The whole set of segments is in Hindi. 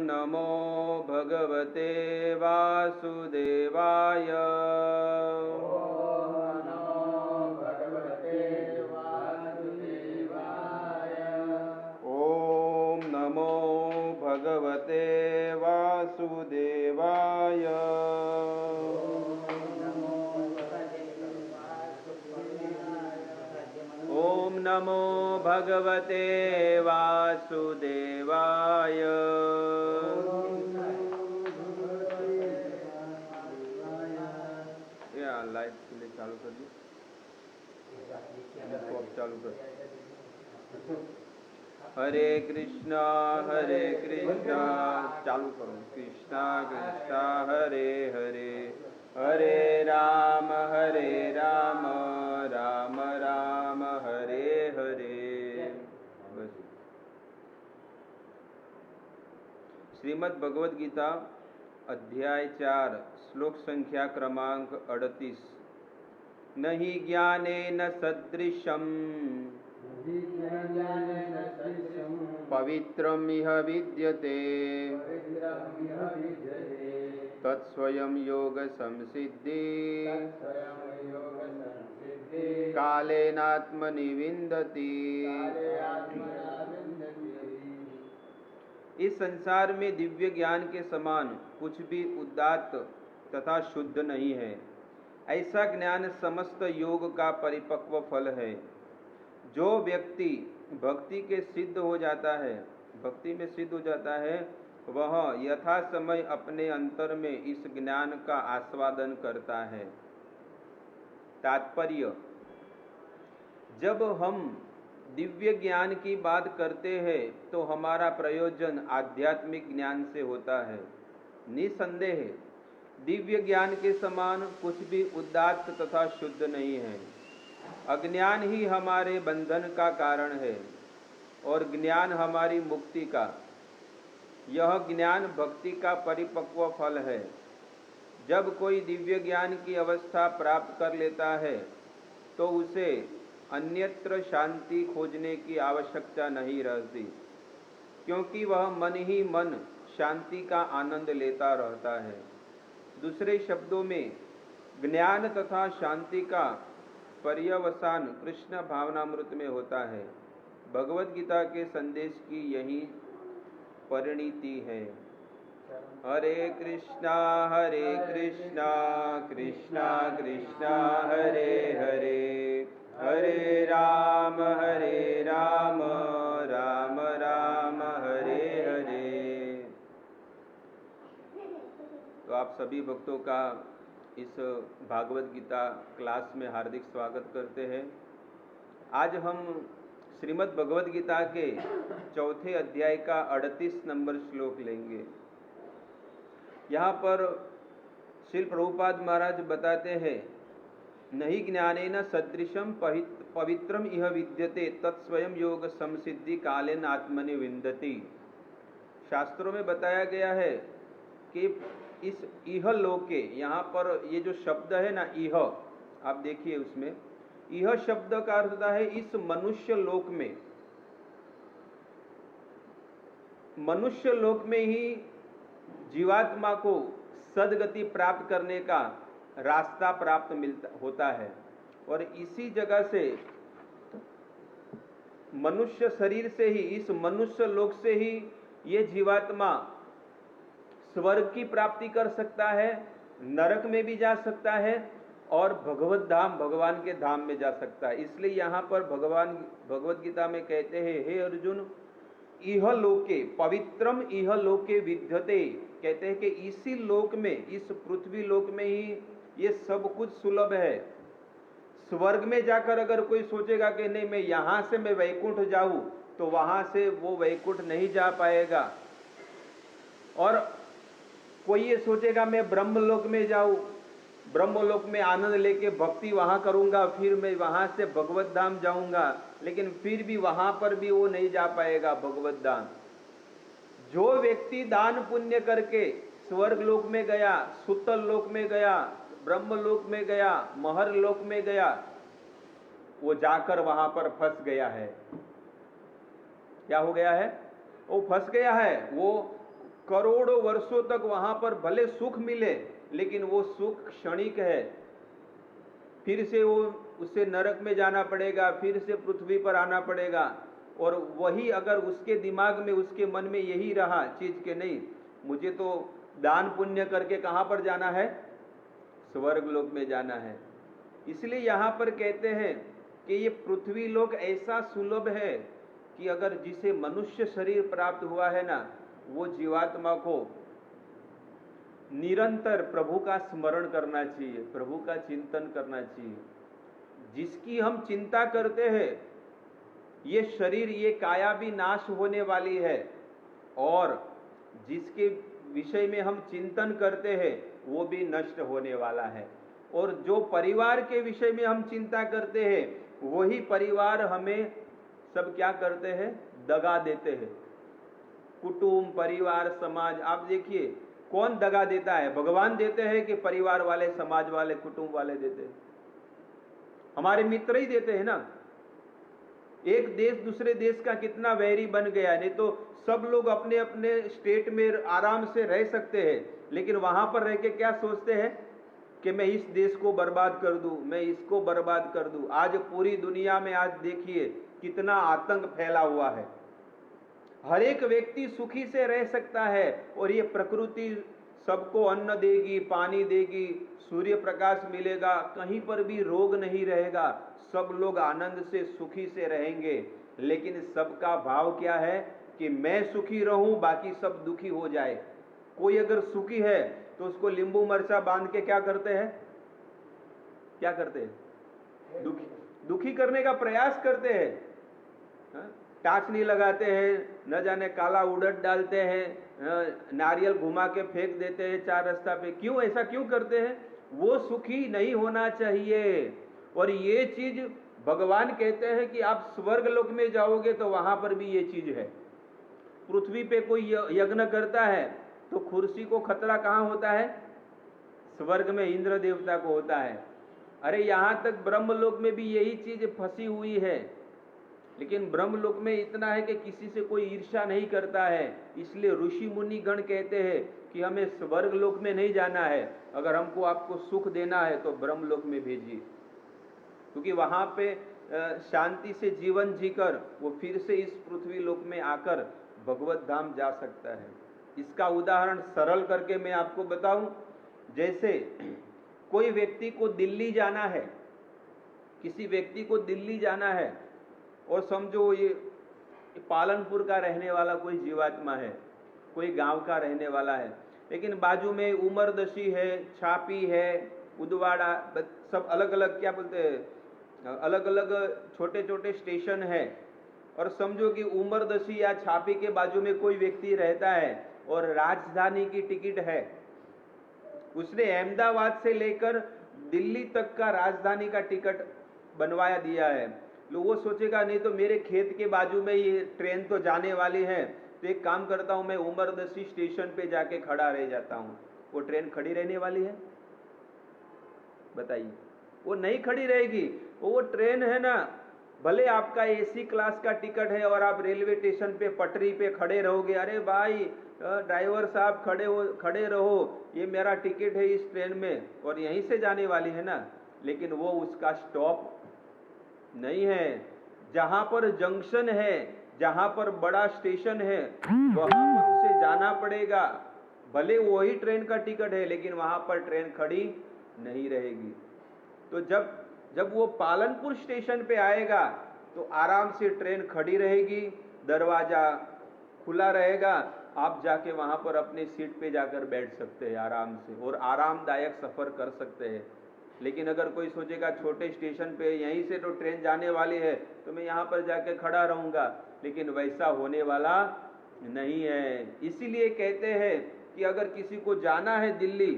नमो भगवते वासुदेवाय। ओम नमो भगवते वासुदेवाय। ओम नमो भगवते वासुदेवाय। या लाइट के लिए चालू कर दी, इसको अब चालू कर। हरे कृष्णा चालू करो। कृष्णा कृष्णा हरे हरे, हरे राम राम राम हरे हरे। बस। श्रीमद् भगवद गीता अध्याय 4 श्लोक संख्या क्रमांक 38। नहि ज्ञानेन सदृशम् पवित्रमिह विद्यते तत्स्वयं योग संसिद्धि कालेनात्मनि विन्दति। इस संसार में दिव्य ज्ञान के समान कुछ भी उदात्त तथा शुद्ध नहीं है। ऐसा ज्ञान समस्त योग का परिपक्व फल है। जो व्यक्ति भक्ति में सिद्ध हो जाता है, वह यथा समय अपने अंतर में इस ज्ञान का आस्वादन करता है। तात्पर्य: जब हम दिव्य ज्ञान की बात करते हैं तो हमारा प्रयोजन आध्यात्मिक ज्ञान से होता है। निसंदेह दिव्य ज्ञान के समान कुछ भी उदात्त तथा शुद्ध नहीं है। अज्ञान ही हमारे बंधन का कारण है और ज्ञान हमारी मुक्ति का। यह ज्ञान भक्ति का परिपक्व फल है। जब कोई दिव्य ज्ञान की अवस्था प्राप्त कर लेता है तो उसे अन्यत्र शांति खोजने की आवश्यकता नहीं रहती, क्योंकि वह मन ही मन शांति का आनंद लेता रहता है। दूसरे शब्दों में ज्ञान तथा शांति का पर्यवसान कृष्ण भावनामृत में होता है। भगवद गीता के संदेश की यही परिणति है। हरे कृष्णा कृष्णा कृष्णा हरे हरे, हरे राम राम राम हरे हरे। तो आप सभी भक्तों का इस भागवत गीता क्लास में हार्दिक स्वागत करते हैं। आज हम श्रीमद् भगवद गीता के चौथे अध्याय का 38 नंबर श्लोक लेंगे। यहाँ पर श्रील प्रभुपाद महाराज बताते हैं, नहि ज्ञानेन सदृशं पवित्रम इह विद्यते तत्स्वयं योग संसिद्धि कालेन आत्मनि विन्दति। शास्त्रों में बताया गया है कि इस इह लोके, यहाँ पर ये जो शब्द है ना इह, आप देखिए उसमें इह शब्द का अर्थ होता है इस मनुष्य लोक में ही जीवात्मा को सद्गति प्राप्त करने का रास्ता प्राप्त होता है। और इसी जगह से मनुष्य शरीर से ही, इस मनुष्य लोक से ही ये जीवात्मा स्वर्ग की प्राप्ति कर सकता है, नरक में भी जा सकता है और भगवत धाम, भगवान के धाम में जा सकता है। इसलिए यहाँ पर भगवान भगवत गीता में कहते हैं, हे अर्जुन, इह लोके पवित्रम इह लोके विद्यते। कहते हैं कि इसी लोक में, इस पृथ्वी लोक में ही ये सब कुछ सुलभ है। स्वर्ग में जाकर अगर कोई सोचेगा कि नहीं मैं यहाँ से मैं वैकुंठ जाऊं, तो वहां से वो वैकुंठ नहीं जा पाएगा। और कोई ये सोचेगा मैं ब्रह्मलोक में जाऊं, ब्रह्मलोक में आनंद लेके भक्ति वहां करूंगा, फिर मैं वहां से भगवत धाम जाऊंगा, लेकिन फिर भी वहां पर भी वो नहीं जा पाएगा भगवत धाम। जो व्यक्ति दान पुण्य करके स्वर्ग लोक में गया, सुतल लोक में गया, ब्रह्मलोक में गया, महर लोक में गया, वो जाकर वहां पर फंस गया है। क्या हो गया है? वो फंस गया है। वो करोड़ों वर्षों तक वहां पर भले सुख मिले, लेकिन वो सुख क्षणिक है। फिर से वो उससे नरक में जाना पड़ेगा, फिर से पृथ्वी पर आना पड़ेगा। और वही अगर उसके दिमाग में, उसके मन में यही रहा चीज के नहीं, मुझे तो दान पुण्य करके कहां पर जाना है, स्वर्ग लोक में जाना है। इसलिए यहां पर कहते हैं कि ये पृथ्वी लोक ऐसा सुलभ है कि अगर जिसे मनुष्य शरीर प्राप्त हुआ है ना, वो जीवात्मा को निरंतर प्रभु का स्मरण करना चाहिए, प्रभु का चिंतन करना चाहिए। जिसकी हम चिंता करते हैं, ये शरीर, ये काया भी नाश होने वाली है, और जिसके विषय में हम चिंतन करते हैं वो भी नष्ट होने वाला है। और जो परिवार के विषय में हम चिंता करते हैं, वही परिवार हमें सब क्या करते हैं, दगा देते हैं। कुटुंब, परिवार, समाज, आप देखिए कौन दगा देता है, भगवान देते हैं कि परिवार वाले, समाज वाले, कुटुंब वाले देते हैं? हमारे मित्र ही देते हैं ना। एक देश दूसरे देश का कितना वैरी बन गया, नहीं तो सब लोग अपने अपने स्टेट में आराम से रह सकते हैं, लेकिन वहां पर रह के क्या सोचते हैं कि मैं इस देश को बर्बाद कर दूं, मैं इसको बर्बाद कर दूं। आज पूरी दुनिया में आज देखिए कितना आतंक फैला हुआ है। हर एक व्यक्ति सुखी से रह सकता है, और ये प्रकृति सबको अन्न देगी, पानी देगी, सूर्य प्रकाश मिलेगा, कहीं पर भी रोग नहीं रहेगा, सब लोग आनंद से सुखी से रहेंगे। लेकिन सबका भाव क्या है कि मैं सुखी रहूं, बाकी सब दुखी हो जाए। कोई अगर सुखी है तो उसको नींबू मिर्चा बांध के क्या करते हैं, क्या करते हैं, दुखी करने का प्रयास करते हैं। टाचनी लगाते हैं, न जाने काला उड़द डालते हैं, नारियल घुमा के फेंक देते हैं चार रास्ता पे। क्यों ऐसा क्यों करते हैं? वो सुखी नहीं होना चाहिए। और ये चीज भगवान कहते हैं कि आप स्वर्ग लोक में जाओगे तो वहां पर भी ये चीज है। पृथ्वी पे कोई यज्ञ करता है तो कुर्सी को खतरा कहां होता है, स्वर्ग में इंद्र देवता को होता है। अरे यहां तक ब्रह्मलोक में भी यही चीज फंसी हुई है, लेकिन ब्रह्मलोक में इतना है कि किसी से कोई ईर्ष्या नहीं करता है। इसलिए ऋषि मुनि गण कहते हैं कि हमें स्वर्ग लोक में नहीं जाना है, अगर हमको आपको सुख देना है तो ब्रह्मलोक में भेजिए, क्योंकि वहां पे शांति से जीवन जीकर वो फिर से इस पृथ्वी लोक में आकर भगवत धाम जा सकता है। इसका उदाहरण सरल करके मैं आपको बताऊं, जैसे कोई व्यक्ति को दिल्ली जाना है, किसी व्यक्ति को दिल्ली जाना है, और समझो ये पालनपुर का रहने वाला कोई जीवात्मा है, कोई गांव का रहने वाला है, लेकिन बाजू में उमरदशी है, छापी है, उदवाड़ा, सब अलग अलग क्या बोलते हैं, अलग अलग छोटे छोटे स्टेशन है। और समझो कि उमरदशी या छापी के बाजू में कोई व्यक्ति रहता है और राजधानी की टिकट है, उसने अहमदाबाद से लेकर दिल्ली तक का राजधानी का टिकट बनवाया दिया है। लोग वो सोचेगा नहीं तो मेरे खेत के बाजू में ये ट्रेन तो जाने वाली है, तो एक काम करता हूं, मैं उमरदशी स्टेशन पे जाके खड़ा रह जाता हूं। वो ट्रेन खड़ी रहने वाली है? बताइए, वो नहीं खड़ी रहेगी। वो ट्रेन है ना, भले आपका एसी क्लास का टिकट है और आप रेलवे स्टेशन पे पटरी पे खड़े रहोगे, अरे भाई ड्राइवर साहब खड़े रहो, ये मेरा टिकट है इस ट्रेन में और यहीं से जाने वाली है ना, लेकिन वो उसका स्टॉप नहीं है। जहां पर जंक्शन है, जहां पर बड़ा स्टेशन है, वहां पर उसे जाना पड़ेगा। भले वही ट्रेन का टिकट है, लेकिन वहां पर ट्रेन खड़ी नहीं रहेगी। तो जब वो पालनपुर स्टेशन पे आएगा तो आराम से ट्रेन खड़ी रहेगी, दरवाजा खुला रहेगा, आप जाके वहां पर अपने सीट पे जाकर बैठ सकते हैं आराम से, और आरामदायक सफर कर सकते हैं। लेकिन अगर कोई सोचेगा छोटे स्टेशन पे यहीं से तो ट्रेन जाने वाली है, तो मैं यहाँ पर जाके खड़ा रहूंगा, लेकिन वैसा होने वाला नहीं है। इसीलिए कहते हैं कि अगर किसी को जाना है दिल्ली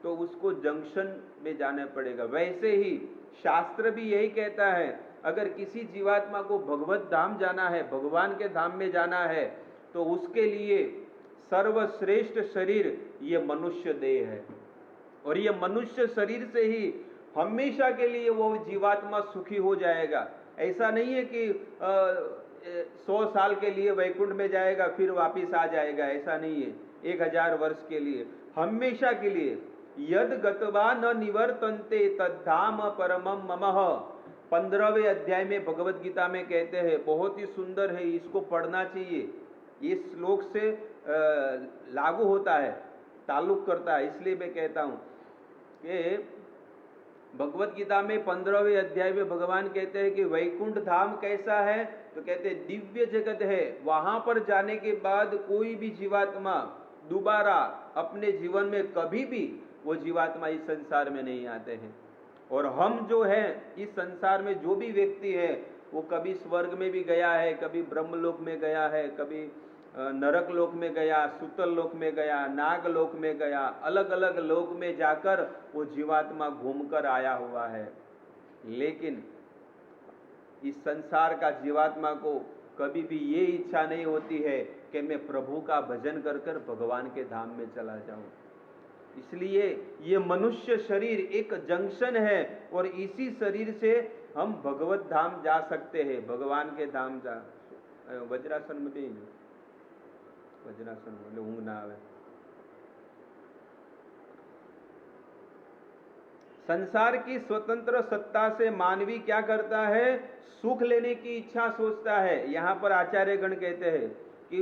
तो उसको जंक्शन में जाना पड़ेगा। वैसे ही शास्त्र भी यही कहता है, अगर किसी जीवात्मा को भगवत धाम जाना है, भगवान के धाम में जाना है, तो उसके लिए सर्वश्रेष्ठ शरीर ये मनुष्य देह है। और ये मनुष्य शरीर से ही हमेशा के लिए वो जीवात्मा सुखी हो जाएगा। ऐसा नहीं है कि 100 साल के लिए वैकुंठ में जाएगा फिर वापिस आ जाएगा, ऐसा नहीं है। 1000 वर्ष के लिए, हमेशा के लिए। यद गत्वा न निवर्तन्ते तद्धाम परमम ममः, 15वें अध्याय में भगवत गीता में कहते हैं, बहुत ही सुंदर है, इसको पढ़ना चाहिए। इस श्लोक से लागू होता है, ताल्लुक करता है, इसलिए मैं कहता हूं कि भगवत गीता में 15वें अध्याय में भगवान कहते हैं कि वैकुंठ धाम कैसा है, तो कहते हैं दिव्य जगत है। वहां पर जाने के बाद कोई भी जीवात्मा दोबारा अपने जीवन में कभी भी वो जीवात्मा इस संसार में नहीं आते हैं। और हम जो है इस संसार में जो भी व्यक्ति है वो कभी स्वर्ग में भी गया है, कभी ब्रह्मलोक में गया है, कभी नरक लोक में गया, सुतल लोक में गया, नाग लोक में गया, अलग अलग लोक में जाकर वो जीवात्मा घूमकर आया हुआ है। लेकिन इस संसार का जीवात्मा को कभी भी ये इच्छा नहीं होती है कि मैं प्रभु का भजन कर कर भगवान के धाम में चला जाऊं। इसलिए ये मनुष्य शरीर एक जंक्शन है और इसी शरीर से हम भगवत धाम जा सकते हैं, भगवान के धाम जा। वज्रासन में भी वज्रासन એટલે ઊંઘ ના આવે। संसार की स्वतंत्र सत्ता से मानवी क्या करता है, सुख लेने की इच्छा सोचता है। यहां पर आचार्यगण कहते हैं कि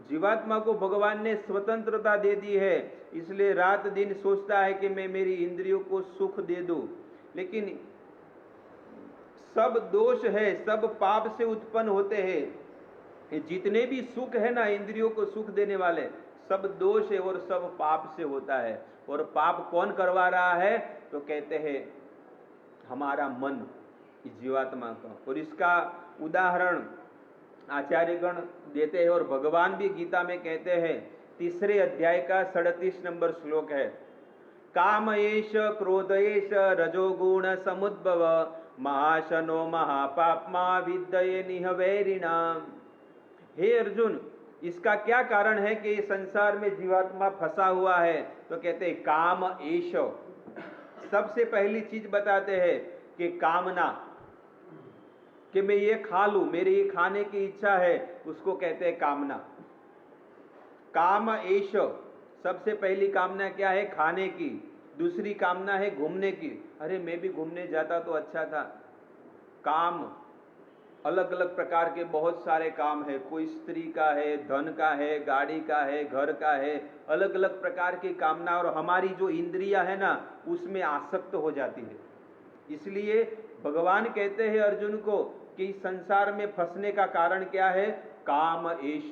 जीवात्मा को भगवान ने स्वतंत्रता दे दी है, इसलिए रात दिन सोचता है कि मैं मेरी इंद्रियों को सुख दे दूं। लेकिन सब दोष है, सब पाप से उत्पन्न होते हैं। जितने भी सुख है ना, इंद्रियों को सुख देने वाले, सब दोष है और सब पाप से होता है। और पाप कौन करवा रहा है, तो कहते हैं हमारा मन, इस जीवात्मा का। और इसका उदाहरण आचार्यगण देते हैं और भगवान भी गीता में कहते हैं, 3 अध्याय का 37 नंबर श्लोक है, काम एष क्रोध एष रजोगुण समुद्भव महाशनो महापाप्मा विद्ये निहवैरिणाम। हे अर्जुन, इसका क्या कारण है कि इस संसार में जीवात्मा फंसा हुआ है, तो कहते हैं काम एष। सबसे पहली चीज बताते हैं कि कामना, कि मैं ये खा लूं, मेरे ये खाने की इच्छा है, उसको कहते हैं कामना। काम एष, सबसे पहली कामना क्या है, खाने की। दूसरी कामना है घूमने की, अरे मैं भी घूमने जाता तो अच्छा था। काम अलग अलग प्रकार के बहुत सारे काम है, कोई स्त्री का है, धन का है, गाड़ी का है, घर का है, अलग अलग प्रकार की कामना। और हमारी जो इंद्रियां है ना, उसमें आसक्त हो जाती है। इसलिए भगवान कहते हैं अर्जुन को कि संसार में फंसने का कारण क्या है, काम एष,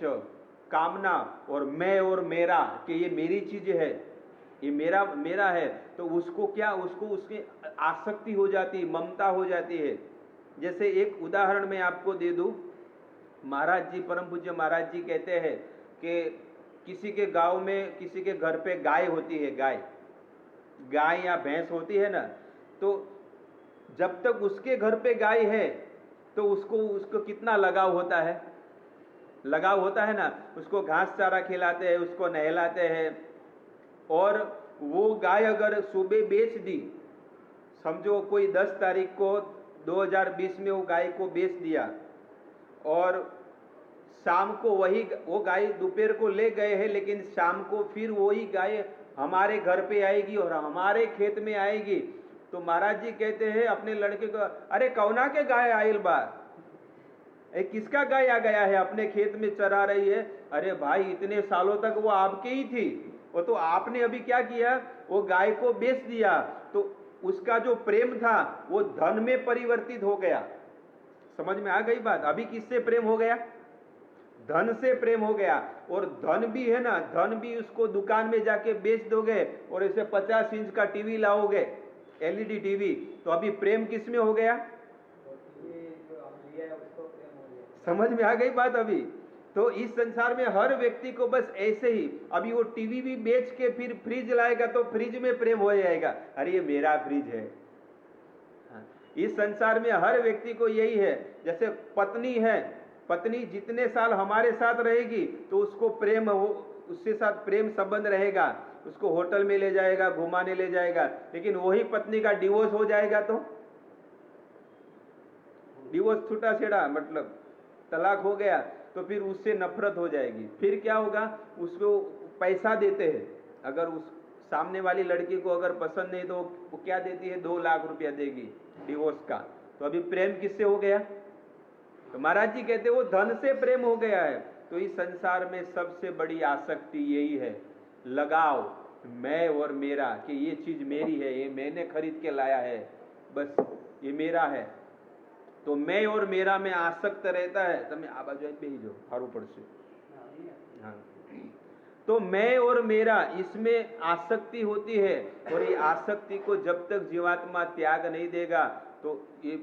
कामना और मैं और मेरा, कि ये मेरी चीज है, ये मेरा है। तो उसको क्या, उसको उसकी आसक्ति हो जाती है, ममता हो जाती है। जैसे एक उदाहरण मैं आपको दे दूं, महाराज जी, परम पूज्य महाराज जी कहते हैं कि किसी के गांव में, किसी के घर पे गाय होती है, गाय या भैंस होती है ना, तो जब तक उसके घर पे गाय है तो उसको कितना लगाव होता है, ना। उसको घास चारा खिलाते हैं, उसको नहलाते हैं। और वो गाय अगर सुबह बेच दी, समझो कोई 10 तारीख को 2020 में वो गाय को बेच दिया, और शाम को वो गाय दोपहर को ले गए हैं, लेकिन शाम को फिर वही गाय हमारे घर पे आएगी और हमारे खेत में आएगी। तो महाराज जी कहते हैं अपने लड़के को, अरे कौना के गाय आयल बा, किसका गाय आ गया है, अपने खेत में चरा रही है। अरे भाई, इतने सालों तक वो आपके ही थी, वो तो आपने अभी क्या किया, वो गाय को बेच दिया, तो उसका जो प्रेम था वो धन में परिवर्तित हो गया। समझ में आ गई बात। अभी किससे प्रेम हो गया, धन से प्रेम हो गया। और धन भी है ना, धन भी उसको दुकान में जाके बेच दोगे और ऐसे 50 इंच का टीवी लाओगे, एलईडी टीवी, तो अभी प्रेम किस में हो गया, समझ में आ गई बात। अभी तो इस संसार में हर व्यक्ति को बस ऐसे ही, अभी वो टीवी भी बेच के फिर फ्रिज लाएगा तो फ्रिज में प्रेम हो जाएगा, अरे ये मेरा फ्रिज है। इस संसार में हर व्यक्ति को यही है। जैसे पत्नी है, पत्नी जितने साल हमारे साथ रहेगी तो उसको प्रेम हो, उसके साथ प्रेम संबंध रहेगा, उसको होटल में ले जाएगा, घुमाने ले जाएगा। लेकिन वही पत्नी का डिवोर्स हो जाएगा तो डिवोर्स छूटा छेड़ा, मतलब तलाक हो गया तो फिर उससे नफरत हो जाएगी। फिर क्या होगा, उसको पैसा देते हैं, अगर उस सामने वाली लड़की को अगर पसंद नहीं तो वो क्या देती है, 2 लाख रुपया देगी डिवोर्स का। तो अभी प्रेम किससे हो गया? तो महाराज जी कहते वो धन से प्रेम हो गया है। तो इस संसार में सबसे बड़ी आसक्ति यही है, लगाव, मैं और मेरा, कि ये चीज मेरी है, ये मैंने खरीद के लाया है, बस ये मेरा है। तो मैं और मेरा में आसक्त रहता है। તમે આ બાજુ બેસી જાઓ, સારું પડશે। हाँ, तो मैं और मेरा, इसमें आसक्ति होती है, और ये आसक्ति को जब तक जीवात्मा त्याग नहीं देगा तो ये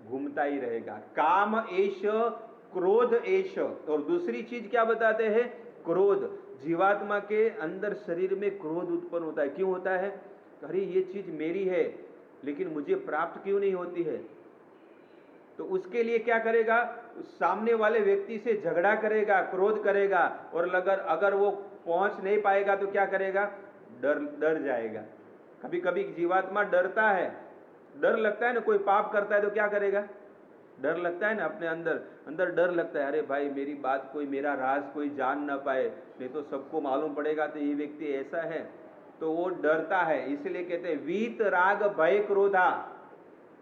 घूमता ही रहेगा। काम एश, क्रोध एश। और दूसरी चीज क्या बताते हैं, क्रोध। जीवात्मा के अंदर शरीर में क्रोध उत्पन्न होता है। क्यों होता है? अरे ये चीज मेरी है लेकिन मुझे प्राप्त क्यों नहीं होती है? तो उसके लिए क्या करेगा, सामने वाले व्यक्ति से झगड़ा करेगा, क्रोध करेगा, और अगर वो पहुंच नहीं पाएगा तो क्या करेगा, डर जाएगा। कभी कभी जीवात्मा डरता है, डर लगता है ना, कोई पाप करता है तो क्या करेगा, डर लगता है ना, अपने अंदर डर लगता है, अरे भाई मेरी बात कोई, मेरा राज कोई जान ना पाए, नहीं तो सबको मालूम पड़ेगा तो ये व्यक्ति ऐसा है, तो वो डरता है। इसलिए कहते हैं वीत राग भय क्रोधा।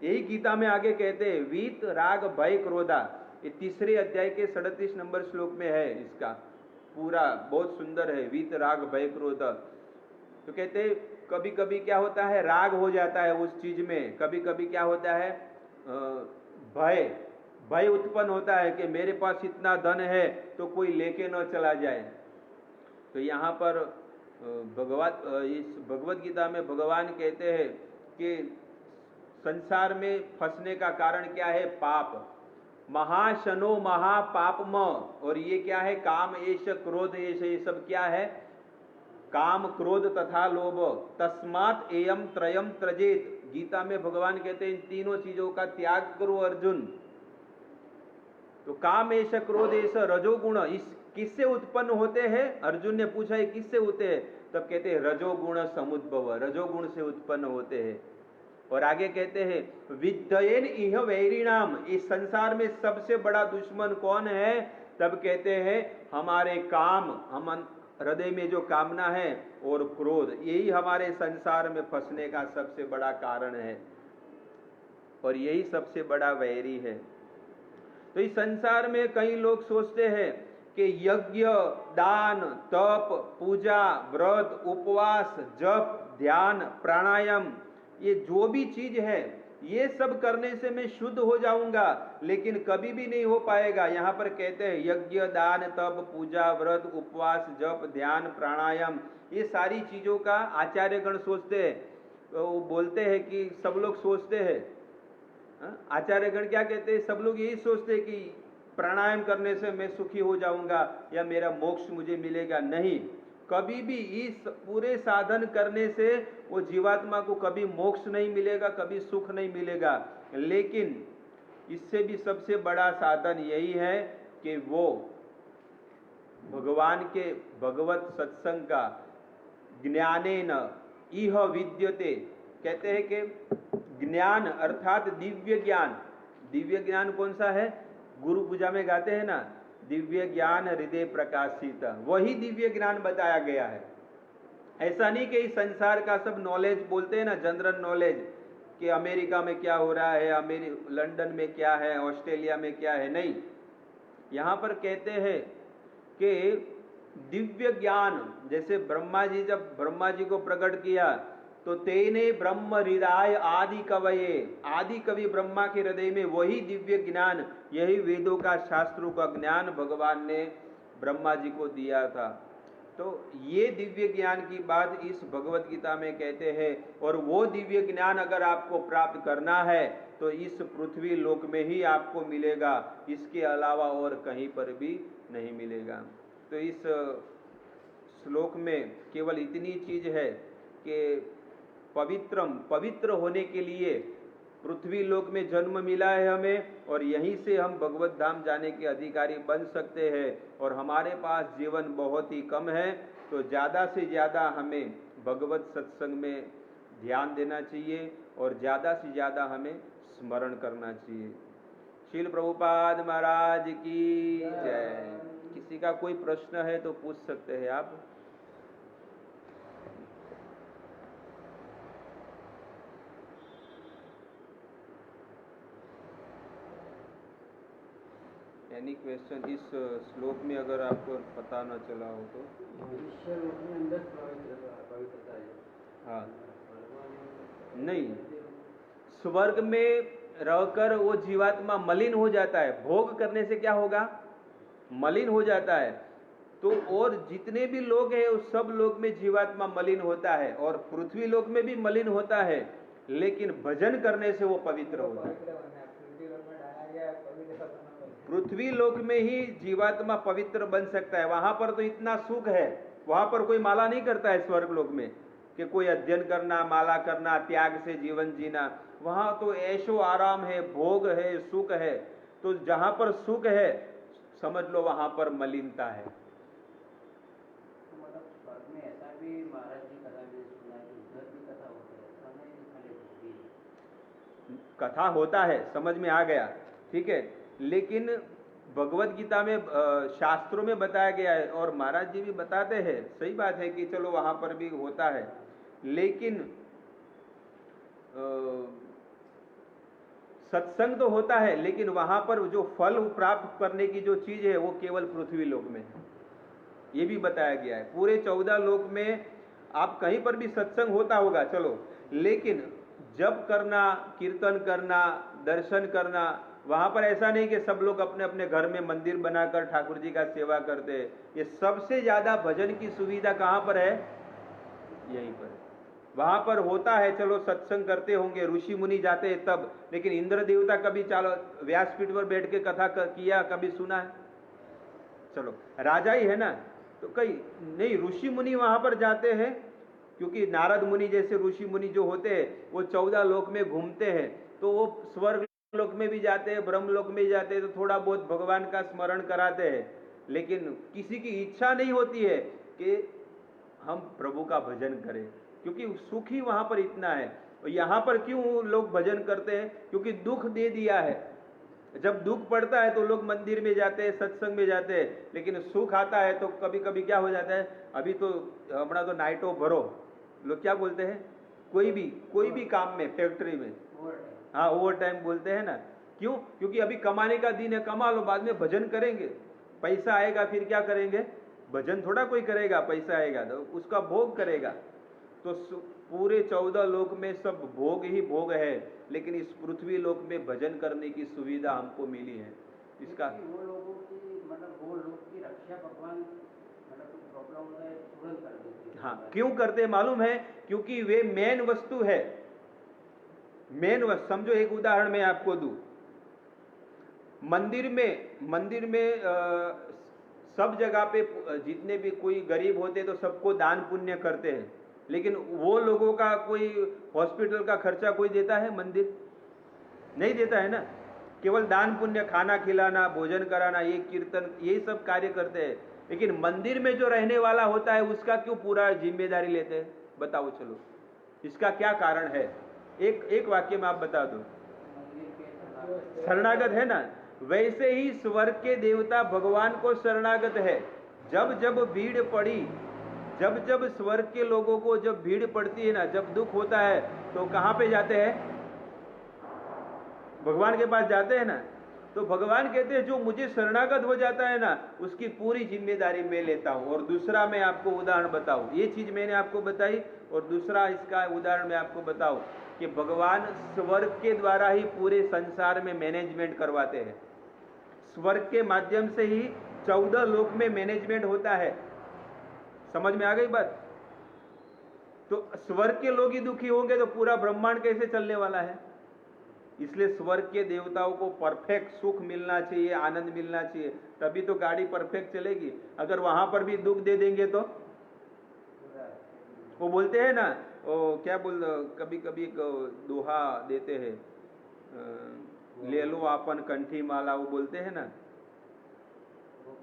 यही गीता में आगे कहते हैं वीत राग भय क्रोधा। ये तीसरे अध्याय के 37 नंबर श्लोक में है, इसका पूरा बहुत सुंदर है, वीत राग भय क्रोध। तो कहते हैं कभी कभी क्या होता है, राग हो जाता है उस चीज में, कभी कभी क्या होता है, भय उत्पन्न होता है कि मेरे पास इतना धन है तो कोई लेके न चला जाए। तो यहाँ पर इस भगवत गीता में भगवान कहते हैं कि संसार में फंसने का कारण क्या है, पाप। महाशनो महापापम। और ये क्या है, काम एष क्रोध एष, ये सब क्या है, काम क्रोध तथा लोभ। तस्मात् एयम त्रयम त्यजेत। गीता में भगवान कहते हैं इन तीनों चीजों का त्याग करो अर्जुन। तो काम एष क्रोध एष रजोगुण, इस किससे उत्पन्न होते हैं? अर्जुन ने पूछा ये किससे होते हैं? तब कहते हैं रजोगुण समुद्भव, रजोगुण से उत्पन्न होते हैं। और आगे कहते हैं विद्येन इह वैरिणाम, इस संसार में सबसे बड़ा दुश्मन कौन है? तब कहते हैं हमारे काम, हम हृदय में जो कामना है और क्रोध, यही हमारे संसार में फंसने का सबसे बड़ा कारण है और यही सबसे बड़ा वैरी है। तो इस संसार में कई लोग सोचते हैं कि यज्ञ, दान, तप, पूजा, व्रत, उपवास, जप, ध्यान, प्राणायाम, ये जो भी चीज है ये सब करने से मैं शुद्ध हो जाऊंगा, लेकिन कभी भी नहीं हो पाएगा। यहाँ पर कहते हैं यज्ञ, दान, तप, पूजा, व्रत, उपवास, जप, ध्यान, प्राणायाम, ये सारी चीजों का आचार्यगण सोचते हैं। तो वो बोलते हैं कि सब लोग सोचते हैं, आचार्यगण क्या कहते हैं, सब लोग यही सोचते हैं कि प्राणायाम करने से मैं सुखी हो जाऊंगा या मेरा मोक्ष मुझे मिलेगा। नहीं, कभी भी इस पूरे साधन करने से वो जीवात्मा को कभी मोक्ष नहीं मिलेगा, कभी सुख नहीं मिलेगा। लेकिन इससे भी सबसे बड़ा साधन यही है कि वो भगवान के भगवत सत्संग का ज्ञानेन इह विद्यते। कहते हैं कि ज्ञान अर्थात दिव्य ज्ञान। दिव्य ज्ञान कौन सा है? गुरु पूजा में गाते हैं ना, दिव्य ज्ञान हृदय प्रकाशित, वही दिव्य ज्ञान बताया गया है। ऐसा नहीं कि इस संसार का सब नॉलेज बोलते हैं ना, जनरल नॉलेज, कि अमेरिका में क्या हो रहा है, लंदन में क्या है, ऑस्ट्रेलिया में क्या है, नहीं। यहाँ पर कहते हैं कि दिव्य ज्ञान, जैसे ब्रह्मा जी, जब ब्रह्मा जी को प्रकट किया तो तेने ब्रह्म हृदय आदि कवये, आदि कवि ब्रह्मा के हृदय में वही दिव्य ज्ञान, यही वेदों का, शास्त्रों का ज्ञान भगवान ने ब्रह्मा जी को दिया था। तो ये दिव्य ज्ञान की बात इस भगवत गीता में कहते हैं। और वो दिव्य ज्ञान अगर आपको प्राप्त करना है तो इस पृथ्वी लोक में ही आपको मिलेगा, इसके अलावा और कहीं पर भी नहीं मिलेगा। तो इस श्लोक में केवल इतनी चीज है कि पवित्र होने के लिए पृथ्वी लोक में जन्म मिला है हमें, और यहीं से हम भगवत धाम जाने के अधिकारी बन सकते हैं। और हमारे पास जीवन बहुत ही कम है, तो ज़्यादा से ज़्यादा हमें भगवत सत्संग में ध्यान देना चाहिए और ज़्यादा से ज़्यादा हमें स्मरण करना चाहिए। शील प्रभुपाद महाराज की जय। किसी का कोई प्रश्न है तो पूछ सकते हैं आप। एनी क्वेश्चन इस श्लोक में अगर आपको पता न चला हो तो? हाँ, नहीं, स्वर्ग में रहकर वो जीवात्मा मलिन हो जाता है। भोग करने से क्या होगा? मलिन हो जाता है। तो और जितने भी लोग हैं उस सब लोग में जीवात्मा मलिन होता है, और पृथ्वी लोक में भी मलिन होता है, लेकिन भजन करने से वो पवित्र होता है। पृथ्वी लोक में ही जीवात्मा पवित्र बन सकता है। वहां पर तो इतना सुख है, वहां पर कोई माला नहीं करता है स्वर्ग लोक में कि कोई अध्ययन करना, माला करना, त्याग से जीवन जीना। वहां तो ऐशो आराम है, भोग है, सुख है। तो जहां पर सुख है समझ लो वहां पर मलिनता है। मतलब स्वर्ग में ऐसा भी महाराज जी कथा में सुना कि उधर भी कथा होता है, ऐसा नहीं खाली भोगी। कथा होता है, समझ में आ गया, ठीक है। लेकिन भगवत गीता में शास्त्रों में बताया गया है, और महाराज जी भी बताते हैं, सही बात है कि चलो वहां पर भी होता है, लेकिन सत्संग तो होता है, लेकिन वहां पर जो फल प्राप्त करने की जो चीज है वो केवल पृथ्वी लोक में है। ये भी बताया गया है। पूरे 14 लोक में आप कहीं पर भी सत्संग होता होगा, चलो, लेकिन जप करना, कीर्तन करना, दर्शन करना, वहां पर ऐसा नहीं कि सब लोग अपने अपने घर में मंदिर बनाकर ठाकुर जी का सेवा करते हैं। ये सबसे ज्यादा भजन की सुविधा कहां पर है? यहीं पर है। वहां पर होता है, चलो सत्संग करते होंगे, ऋषि मुनि जाते हैं तब, लेकिन इंद्र देवता कभी चालो व्यासपीठ पर बैठ के कथा किया, कभी सुना है? चलो, राजा ही है ना, तो कई नहीं, ऋषि मुनि वहां पर जाते हैं, क्योंकि नारद मुनि जैसे ऋषि मुनि जो होते हैं वो 14 लोक में घूमते हैं, तो वो स्वर्ग लोक में भी जाते हैं, ब्रह्म लोक में भी जाते हैं, तो थोड़ा बहुत भगवान का स्मरण कराते हैं। लेकिन किसी की इच्छा नहीं होती है कि हम प्रभु का भजन करें, क्योंकि सुख ही वहां पर इतना है। और यहां पर क्यों लोग भजन करते हैं? क्योंकि दुख दे दिया है। जब दुख पड़ता है तो लोग मंदिर में जाते हैं, सत्संग में जाते हैं, लेकिन सुख आता है तो कभी कभी क्या हो जाता है, अभी तो हमारा तो नाइटो भरो, लोग क्या बोलते हैं, कोई भी काम में, फैक्ट्री में, हाँ ओवर टाइम बोलते हैं ना। क्यों? क्योंकि अभी कमाने का दिन है, कमा लो, बाद में भजन करेंगे, पैसा आएगा फिर क्या करेंगे? भजन थोड़ा कोई करेगा, पैसा आएगा तो उसका भोग करेगा। तो पूरे 14 लोक में सब भोग ही भोग है, लेकिन इस पृथ्वी लोक में भजन करने की सुविधा हमको मिली है। इसका वो लोगों की मतलब वो लोग की रक्षा भगवान मतलब कुछ प्रॉब्लम होता है तुरंत कर देते हैं। हाँ, क्यों करते मालूम है? क्योंकि वे मेन वस्तु है, मेन वस्तु। समझो एक उदाहरण मैं आपको दूं, मंदिर में सब जगह पे जितने भी कोई गरीब होते तो सबको दान पुण्य करते हैं, लेकिन वो लोगों का कोई हॉस्पिटल का खर्चा कोई देता है? मंदिर नहीं देता है ना। केवल दान पुण्य, खाना खिलाना, भोजन कराना, ये कीर्तन, यही सब कार्य करते हैं। लेकिन मंदिर में जो रहने वाला होता है उसका क्यों पूरा जिम्मेदारी लेते हैं? बताओ चलो, इसका क्या कारण है? एक वाक्य में आप बता दो। शरणागत है ना। वैसे ही स्वर्ग के देवता भगवान को शरणागत है। जब जब भीड़ पड़ी, जब जब स्वर्ग के लोगों को जब भीड़ पड़ती है ना, जब दुख होता है तो कहां पे जाते हैं? भगवान के पास जाते हैं ना। तो भगवान कहते हैं जो मुझे शरणागत हो जाता है ना, उसकी पूरी जिम्मेदारी मैं लेता हूं। और दूसरा मैं आपको उदाहरण बताऊं, ये चीज मैंने आपको बताई, और दूसरा इसका उदाहरण मैं आपको बताऊं कि भगवान स्वर्ग के द्वारा ही पूरे संसार में मैनेजमेंट करवाते हैं। स्वर्ग के माध्यम से ही 14 लोक में मैनेजमेंट होता है। समझ में आ गई बात? तो स्वर्ग के लोग ही दुखी होंगे तो पूरा ब्रह्मांड कैसे चलने वाला है? इसलिए स्वर्ग के देवताओं को परफेक्ट सुख मिलना चाहिए, आनंद मिलना चाहिए, तभी तो गाड़ी परफेक्ट चलेगी। अगर वहां पर भी दुख दे देंगे तो वो बोलते हैं ना, वो क्या कभी कभी दोहा देते हैं, ले लो आपन कंठी माला, वो बोलते हैं ना,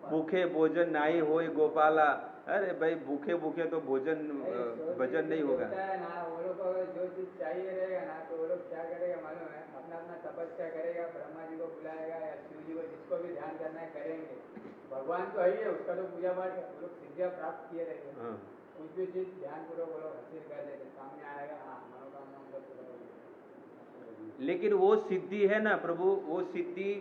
भूखे भोजन नाई होए गोपाला। अरे भाई भूखे भूखे तो भोजन भजन नहीं होगा। ना वो लोग को जो चीज चाहिए रहेगा ना तो वो लोग क्या करेगा मालूम है, अपना अपना तपस्या करेगा, ब्रह्मा जी को बुलाएगा या शिव जी को, जिसको भी ध्यान करना है करेंगे। भगवान तो है ही है, उसका तो पूजा पाठ वो लोग सिद्धियाँ प्राप्त किए रहेंगे। हाँ। कुछ भी चीज ध्यान पूर्वक वो लोग हासिल कर लेते, सामने आएगा, हाँ मनोकामना उनका पूरा हो गया। लेकिन वो सिद्धि है ना प्रभु, वो सिद्धि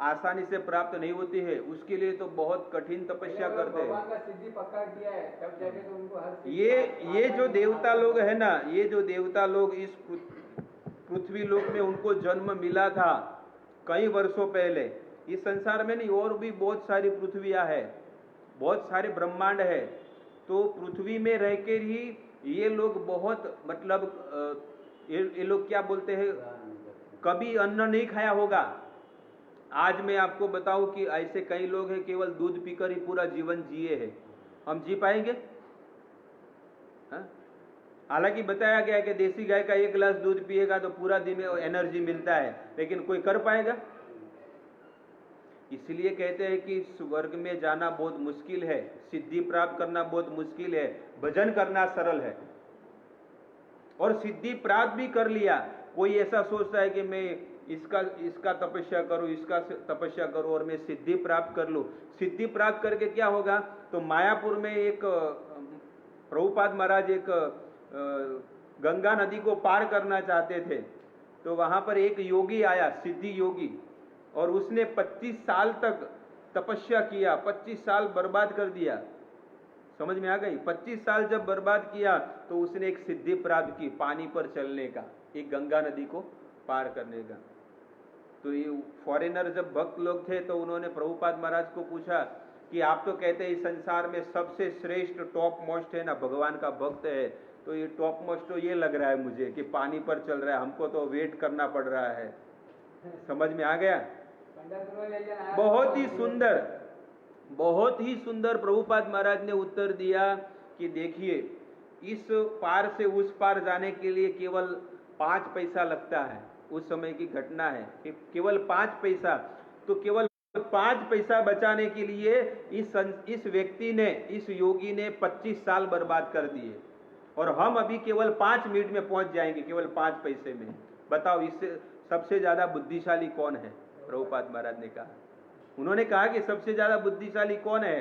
आसानी से प्राप्त नहीं होती है, उसके लिए तो बहुत कठिन तपस्या करते हैं। भगवान का सिद्धि पक्का किया है तब जाके तो उनको हर सिद्धि ये जो देवता लोग है ना, ये जो देवता लोग इस पृथ्वी लोक में उनको जन्म मिला था कई वर्षों पहले। इस संसार में नहीं, और भी बहुत सारी पृथ्वियां है, बहुत सारे ब्रह्मांड है। तो पृथ्वी में रह के ही ये लोग बहुत मतलब ये लोग क्या बोलते हैं, कभी अन्न नहीं खाया होगा। आज मैं आपको बताऊं कि ऐसे कई लोग हैं केवल दूध पीकर ही पूरा जीवन जिए हैं। हम जी पाएंगे? हालांकि बताया गया कि देसी गाय का 1 गिलास दूध पिएगा तो पूरा दिन में एनर्जी मिलता है, लेकिन कोई कर पाएगा? इसलिए कहते हैं कि स्वर्ग में जाना बहुत मुश्किल है, सिद्धि प्राप्त करना बहुत मुश्किल है, भजन करना सरल है। और सिद्धि प्राप्त भी कर लिया, कोई ऐसा सोचता है कि मैं इसका तपस्या करूं, इसका तपस्या करूं और मैं सिद्धि प्राप्त कर लूं। सिद्धि प्राप्त करके क्या होगा? तो मायापुर में एक प्रभुपाद महाराज एक गंगा नदी को पार करना चाहते थे। तो वहां पर एक योगी आया, सिद्धि योगी, और उसने 25 साल तक तपस्या किया, 25 साल बर्बाद कर दिया। समझ में आ गई? 25 साल जब बर्बाद किया तो उसने एक सिद्धि प्राप्त की, पानी पर चलने का, एक गंगा नदी को पार करने का। तो ये फॉरेनर जब भक्त लोग थे तो उन्होंने प्रभुपाद महाराज को पूछा कि आप तो कहते हैं इस संसार में सबसे श्रेष्ठ टॉप मोस्ट है ना भगवान का भक्त है, तो ये टॉप मोस्ट तो ये लग रहा है मुझे कि पानी पर चल रहा है, हमको तो वेट करना पड़ रहा है। समझ में आ गया? बहुत ही सुंदर, बहुत ही सुंदर प्रभुपाद महाराज ने उत्तर दिया कि देखिए, इस पार से उस पार जाने के लिए केवल 5 पैसा लगता है। उस समय की घटना है कि केवल 5 पैसा, तो केवल 5 पैसा बचाने के लिए इस व्यक्ति ने, इस योगी ने 25 साल बर्बाद कर दिए, और हम अभी केवल 5 मिनट में पहुंच जाएंगे, केवल 5 पैसे में। बताओ इससे सबसे ज्यादा बुद्धिशाली कौन है? प्रभुपाद महाराज ने कहा, उन्होंने कहा कि सबसे ज्यादा बुद्धिशाली कौन है?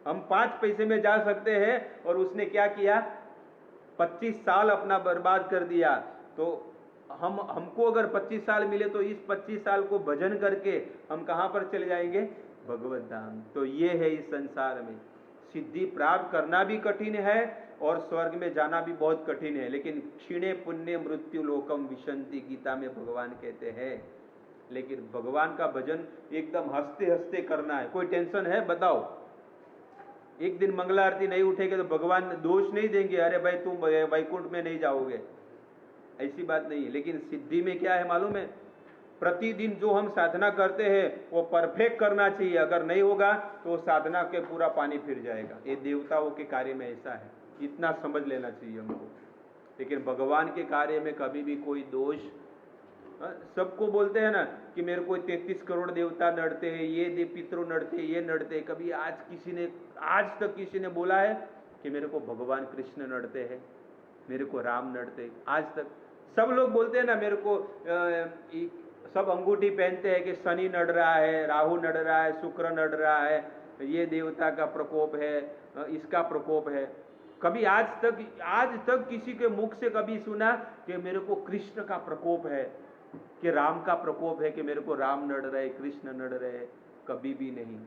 हम 5 पैसे में जा सकते हैं, और उसने क्या किया? 25 साल अपना बर्बाद कर दिया। तो हमको अगर 25 साल मिले तो इस 25 साल को भजन करके हम कहां पर चले जाएंगे? भगवत धाम। तो ये है इस संसार में सिद्धि प्राप्त करना भी कठिन है और स्वर्ग में जाना भी बहुत कठिन है, लेकिन क्षीणे पुण्य मृत्यु लोकम विशंति, गीता में भगवान कहते हैं। लेकिन भगवान का भजन एकदम हंसते हंसते करना है। कोई टेंशन है? बताओ। एक दिन मंगला आरती नहीं उठेगी तो भगवान दोष नहीं देंगे, अरे भाई तुम वैकुंठ में नहीं जाओगे, ऐसी बात नहीं है। लेकिन सिद्धि में क्या है मालूम है? प्रतिदिन जो हम साधना करते हैं वो परफेक्ट करना चाहिए, अगर नहीं होगा तो साधना के पूरा पानी फिर जाएगा। ये देवताओं के कार्य में ऐसा है, इतना समझ लेना चाहिए हमको। लेकिन भगवान के कार्य में कभी भी कोई दोष, सबको बोलते हैं ना कि मेरे को 33 करोड़ देवता नड़ते हैं, ये पितृ नड़ते, ये नड़ते, कभी आज तक किसी ने बोला है कि मेरे को भगवान कृष्ण नड़ते हैं, मेरे को राम नड़ते? आज तक सब लोग बोलते हैं ना, मेरे को सब अंगूठी पहनते हैं कि शनि नड़ रहा है, राहु नड़ रहा है, शुक्र नड़ रहा है, ये देवता का प्रकोप है, इसका प्रकोप है। कभी आज तक किसी के मुख से कभी सुना कि मेरे को कृष्ण का प्रकोप है, कि राम का प्रकोप है, कि मेरे को राम नड़ रहे, कृष्ण नड़ रहे? कभी भी नहीं।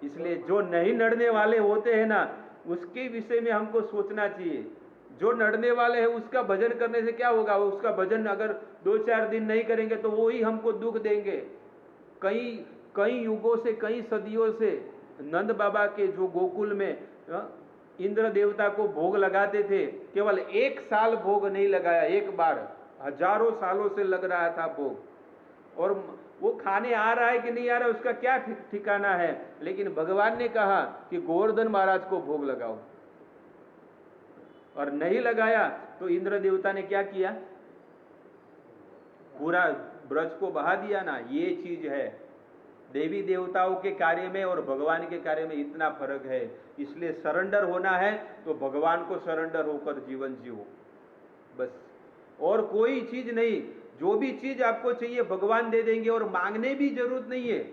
इसलिए जो नहीं नड़ने वाले होते हैं ना, उसके विषय में हमको सोचना चाहिए। जो नड़ने वाले हैं उसका भजन करने से क्या होगा? उसका भजन अगर 2-4 दिन नहीं करेंगे तो वो ही हमको दुख देंगे। कई युगों से, कई सदियों से नंद बाबा के जो गोकुल में इंद्र देवता को भोग लगाते थे, केवल 1 साल भोग नहीं लगाया, एक बार, हजारों सालों से लग रहा था भोग, और वो खाने आ रहा है कि नहीं आ रहा है उसका क्या ठिकाना है। लेकिन भगवान ने कहा कि गोवर्धन महाराज को भोग लगाओ, और नहीं लगाया तो इंद्र देवता ने क्या किया? पूरा ब्रज को बहा दिया ना। ये चीज है, देवी देवताओं के कार्य में और भगवान के कार्य में इतना फर्क है। इसलिए सरेंडर होना है तो भगवान को सरेंडर होकर जीवन जियो, बस, और कोई चीज नहीं। जो भी चीज आपको चाहिए भगवान दे देंगे और मांगने भी जरूरत नहीं है।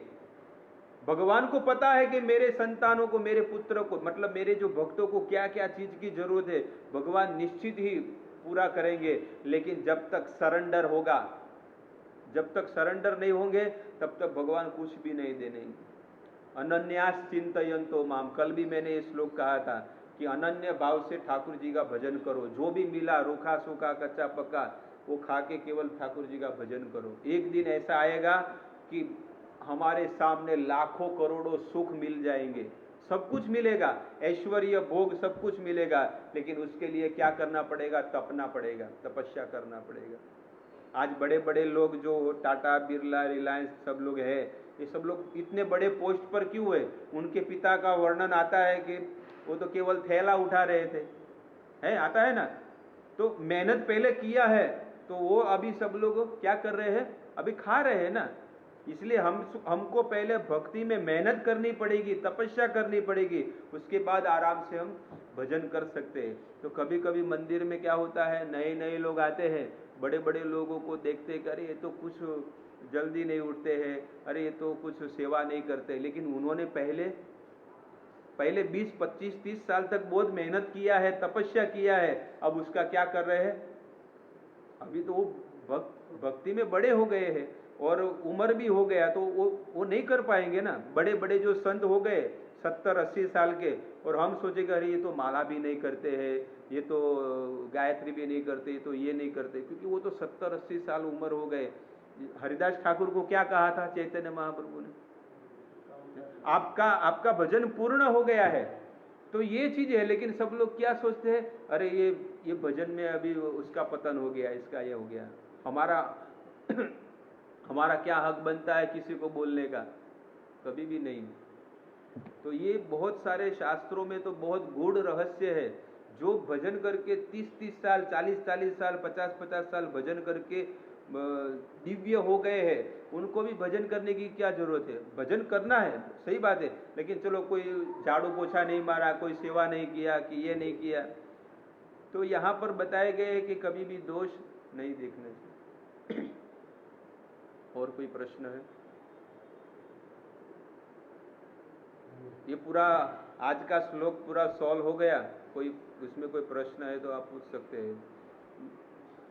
भगवान को पता है कि मेरे संतानों को, मेरे पुत्र को, मतलब मेरे जो भक्तों को क्या क्या चीज की जरूरत है, भगवान निश्चित ही पूरा करेंगे। लेकिन जब तक सरेंडर होगा, जब तक सरेंडर नहीं होंगे तब तक भगवान कुछ भी नहीं देंगे। अनन्यास चिंतयन्तो माम, कल भी मैंने ये श्लोक कहा था कि अनन्य भाव से ठाकुर जी का भजन करो। जो भी मिला, रूखा सूखा कच्चा पक्का, वो खा के केवल ठाकुर जी का भजन करो। एक दिन ऐसा आएगा कि हमारे सामने लाखों करोड़ों सुख मिल जाएंगे, सब कुछ मिलेगा, ऐश्वर्य भोग सब कुछ मिलेगा, लेकिन उसके लिए क्या करना पड़ेगा? तपना पड़ेगा, तपस्या करना पड़ेगा। आज बड़े बड़े लोग जो टाटा, बिरला, रिलायंस सब लोग है, ये सब लोग इतने बड़े पोस्ट पर क्यों है? उनके पिता का वर्णन आता है कि वो तो केवल थैला उठा रहे थे, है, आता है ना। तो मेहनत पहले किया है, तो वो अभी सब लोग क्या कर रहे हैं? अभी खा रहे हैं ना। इसलिए हमको पहले भक्ति में मेहनत करनी पड़ेगी, तपस्या करनी पड़ेगी, उसके बाद आराम से हम भजन कर सकते हैं। तो कभी कभी मंदिर में क्या होता है, नए नए लोग आते हैं, बड़े बड़े लोगों को देखते कि अरे ये तो कुछ जल्दी नहीं उठते हैं, अरे ये तो कुछ सेवा नहीं करते, लेकिन उन्होंने पहले 20, 25, 30 साल तक बहुत मेहनत किया है, तपस्या किया है। अब उसका क्या कर रहे हैं? अभी तो वो भक्ति में बड़े हो गए हैं और उम्र भी हो गया, तो वो नहीं कर पाएंगे ना। बड़े बड़े जो संत हो गए 70-80 साल के, और हम सोचेंगे अरे ये तो माला भी नहीं करते हैं, ये तो गायत्री भी नहीं करते, ये तो ये नहीं करते, क्योंकि वो तो 70-80 साल उम्र हो गए। हरिदास ठाकुर को क्या कहा था चैतन्य महाप्रभु ने? आपका भजन पूर्ण हो गया है। तो ये चीज है। लेकिन सब लोग क्या सोचते हैं, अरे ये भजन में अभी उसका पतन हो गया, इसका ये हो गया, हमारा हमारा क्या हक बनता है किसी को बोलने का? कभी भी नहीं। तो ये बहुत सारे शास्त्रों में तो बहुत गूढ़ रहस्य है। जो भजन करके 30-30 साल, 40-40 साल, 50-50 साल भजन करके दिव्य हो गए हैं, उनको भी भजन करने की क्या जरूरत है? भजन करना है, सही बात है, लेकिन चलो कोई झाड़ू पोछा नहीं मारा, कोई सेवा नहीं किया, कि ये नहीं किया। तो यहां पर बताए गए हैं कि कभी भी दोष नहीं देखने चाहिए। और कोई प्रश्न है? ये पूरा आज का श्लोक पूरा सॉल्व हो गया? कोई उसमें कोई प्रश्न है तो आप पूछ सकते हैं।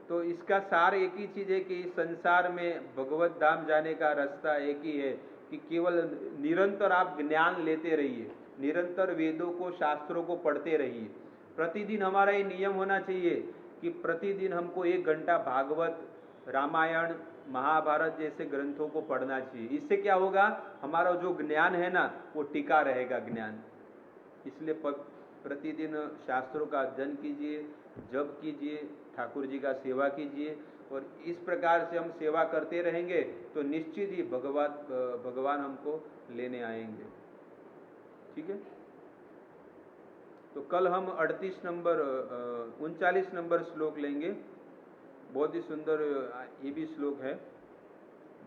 तो इसका सार एक ही चीज है कि संसार में भगवत धाम जाने का रास्ता एक ही है कि केवल निरंतर आप ज्ञान लेते रहिए, निरंतर वेदों को, शास्त्रों को पढ़ते रहिए। प्रतिदिन हमारा ये नियम होना चाहिए कि प्रतिदिन हमको 1 घंटा भागवत, रामायण, महाभारत जैसे ग्रंथों को पढ़ना चाहिए। इससे क्या होगा? हमारा जो ज्ञान है ना, वो टिका रहेगा ज्ञान। इसलिए प्रतिदिन शास्त्रों का अध्ययन कीजिए, जप कीजिए, ठाकुर जी का सेवा कीजिए, और इस प्रकार से हम सेवा करते रहेंगे तो निश्चित ही भगवान हमको लेने आएंगे। ठीक है। तो कल हम 39 नंबर श्लोक लेंगे। बहुत ही सुंदर ये भी श्लोक है।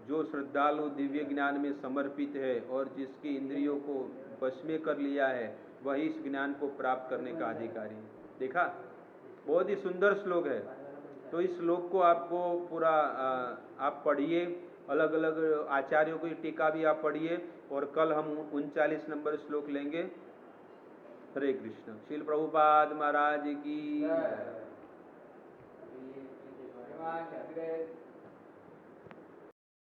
जो श्रद्धालु दिव्य ज्ञान में समर्पित है और जिसकी इंद्रियों को वश में कर लिया है, वही इस ज्ञान को प्राप्त करने का अधिकारी है। देखा, बहुत ही सुंदर श्लोक है। तो इस श्लोक को आपको पूरा आप पढ़िए, अलग अलग आचार्यों की टीका भी आप पढ़िए, और कल हम 39 नंबर श्लोक लेंगे। हरे कृष्ण। श्रील प्रभुपाद महाराज की।